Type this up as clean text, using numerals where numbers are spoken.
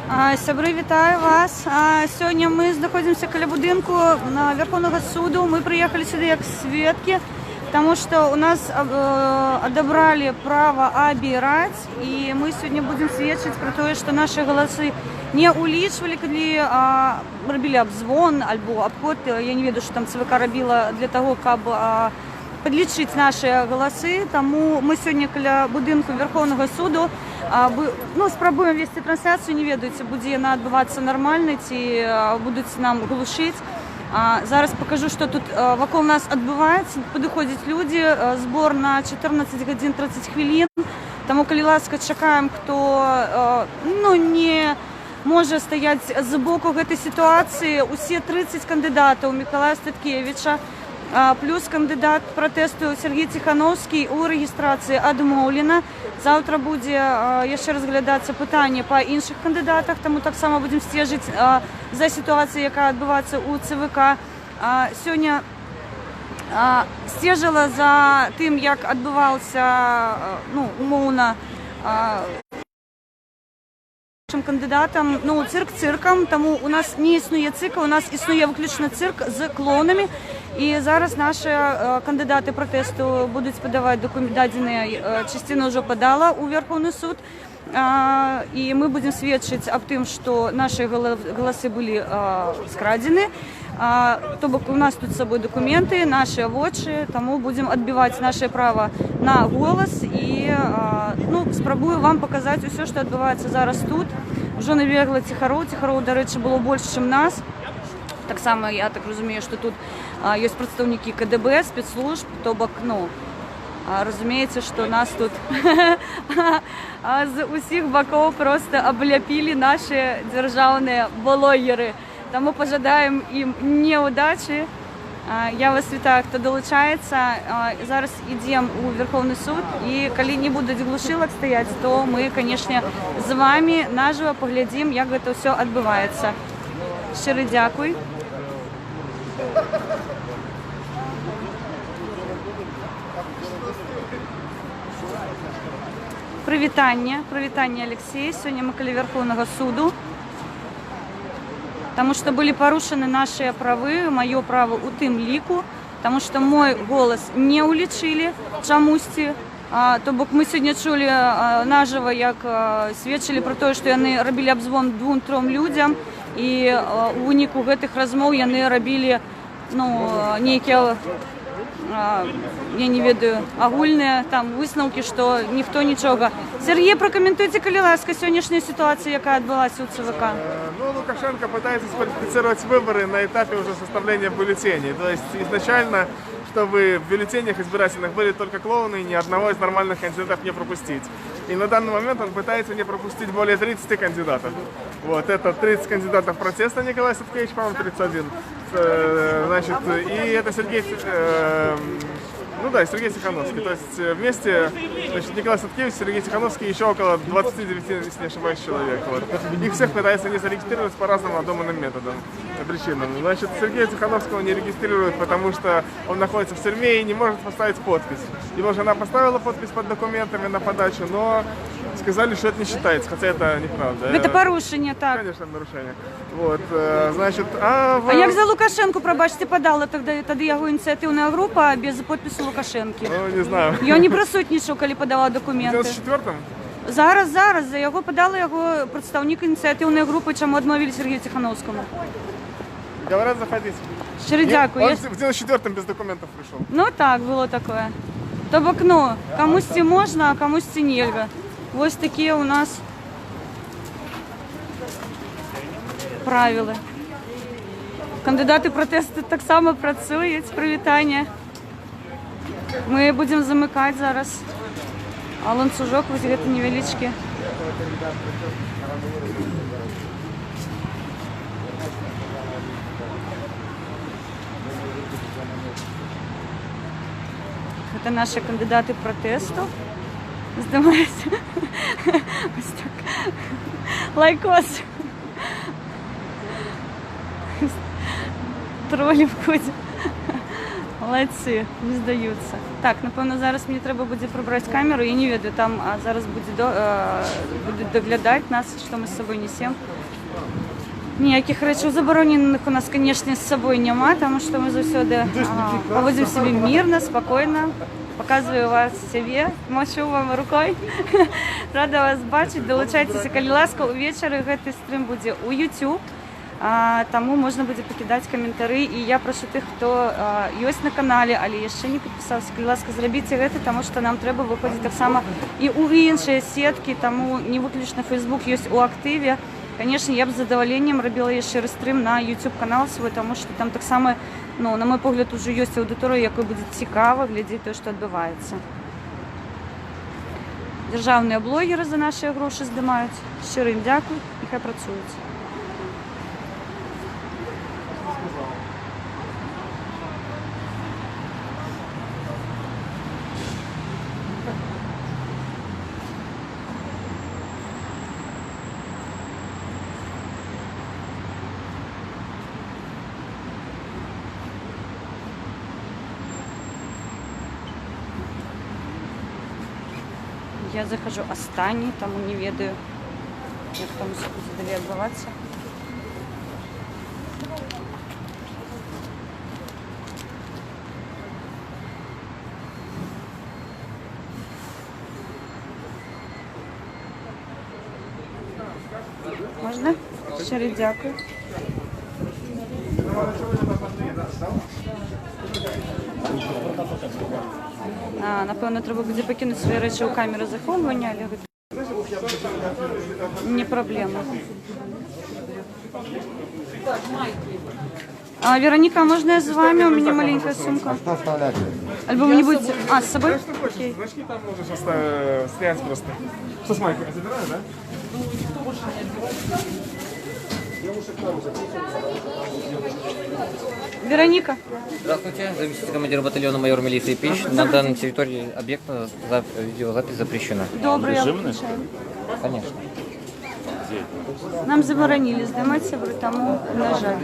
Сябры, вітаю вас. Сёння мы знаходзімся каля будынку Верховнага суду. Мы приехали сюда як сведки, потому что у нас отобрали право обирать, и мы сегодня будем сведчыць про то, что наши голосы не улічвалі, калі рабілі обзвон альбо обход. Я не ведаю, что там ЦВК рабіла для того, каб подлічыць наши голосы. Тому мы сегодня каля будынку Верховнага суду спрабуем вести трансляцию, не ведаю, ці будзе яна адбывацца нармальна, ці будуць нам глушыць. Зараз покажу, что тут вокруг нас адбываецца. Падыходзяць люди, сбор на 14 гадзін 30 хвілін. Таму, калі ласка, чакаем, хто не можа стаяць з боку гэтай сітуацыі. Усе 30 кандыдатаў Миколая Статкевича, плюс кандидат протесту Сергей Тихановский у регистрации адмоўлена. Завтра будзе яшчэ разглядацца пытанне па іншых кандыдатах, таму таксама будзем сцежыць за сітуацыяй, якая адбываецца ў ЦВК. Сёння сцежыла за тым, як адбываўся умоўна нашим кандидатам, цирк цирком, тому у нас не існуе цирка, у нас існуе выключна цирк з клоунами. І зараз наші кандидати протесту будуть подавати дадзеныя, частина вже подала у Верховный суд. І ми будемо свідчити об тим, що наші голоси були скрадені. То бок у нас тут з собою документи, наші вочі, тому будемо відбивати наше право на голос. І спробую вам показати все, що відбувається зараз тут. Вже набігла Тихаров. Тихаров, до речі, було більше, ніж нас. Так само, я так розумію, що тут є представники КДБ, спецслужб, то бок, разумеется, что нас тут з усіх боков просто обляпили наши державные блогеры. Тому пожадаем им неудачи. Я вас вітаю, хто долучається. Зараз йдемо у Верховний суд, і коли не будуть глушилок стоять, то ми, звісно, з вами наживо поглядимо, як це все відбувається. Щиро дякую. Привітання, Алексей. Сьогодні ми каля Верховного суду. Тому що були порушені наші права, моє право у тим ліку, тому що мій голос не улічили чомусь. То бок ми сьогодні чули наживо, як свідчили про те, що вони робили обзвон 2-3 людям, і у виніку гэтых розмов вони робили некие, я не ведаю, агульныя там высновки, что ніхто нічога. Сергей, прокомментуйте, калі ласка, сённяшняя ситуация, якая отбылась у ЦВК. Лукашенко пытается сфальсифицировать выборы на этапе уже составления бюллетеней. То есть изначально, чтобы в бюллетенях избирательных были только клоуны, ни одного из нормальных кандидатов не пропустить. И на данный момент он пытается не пропустить более 30 кандидатов. Вот, это 30 кандидатов протеста, Николай Саткевич, по-моему, 31. И это Сергей Тихановский. То есть вместе, Николай Саткевич, Сергей Тихановский, еще около 29, если не ошибаюсь, человек. Вот. Их всех пытаются не зарегистрировать по разным надуманным методам, причинам. Сергея Тихановского не регистрируют, потому что он находится в тюрьме и не может поставить подпись. Его жена поставила подпись под документами на подачу, но сказали, что это не считается, хотя это неправда. Это порушение, так. Конечно, нарушение. Вот, як за Лукашенко, пробачте, подала тоді його ініціативна група без підпису Лукашенки? Не знаю. Я не присутнічав, коли подала документи. В 94-м? Зараз. За його подала його представник ініціативної групи, чому відмовили Сергію Тихановському. Говорят, заходите. Щиро дякую. Он в 94-м без документов пришел. Так, було таке. То бок, комусь можна, а комусь нельга. Ось такі у нас правила. Кандидати протесту так само працюють. Привітання. Ми будемо замикати зараз ланцюжок, ось це невеличкий. Це наші кандидати протесту. Здавається. Ось так. Лайкос. Тролі входять. Молодці, не здаються. Так, напевно, зараз мені треба буде прибрати камеру. Я не веду, там зараз будуть доглядати нас, що ми з собою несемо. Ніяких речей заборонених у нас, звісно, з собою немає, тому що ми завжди поводимо себе мирно, спокійно. Показую вас себе, машу вам рукою. Рада вас бачити. Долучайтеся, коли ласка, увечері цей стрім буде у YouTube. Тому можна буде покидати коментарі. І я прошу тих, хто є на каналі, але ще не підписався, коли ласка, зробіть це, тому що нам треба виходити так само і у інші сітки, тому не виключно Facebook є у активі. Звісно, я б з задоволенням робила ще раз стрім на YouTube канал свій, тому що там так само, ну, на мій погляд, вже є аудиторія, якій буде цікаво глядіти те, що відбувається. Державні блогери за наші гроші здимають. Щиро їм дякую, нехай працюють. Я захожу останній, тому не ведаю, як там все буде відбуватися. Можна? Щиро дякую. Напевно, треба буде покинути свої речі у камеру заховування, але не проблема. Вероніка, можна я з вами? У мене маленька сумка. Альбо мені-нибудь... з собою? Окей. Значки там можешь снять просто. Что с майкой? Забираю, да? Вероніка. Здравствуйте, заместитель командира батальона майор милиции Пищ. На данной территории объекта видеозапись запрещена. Добре, я включаю. Конечно. Нам заборонили знімати себе, тому, на жаль.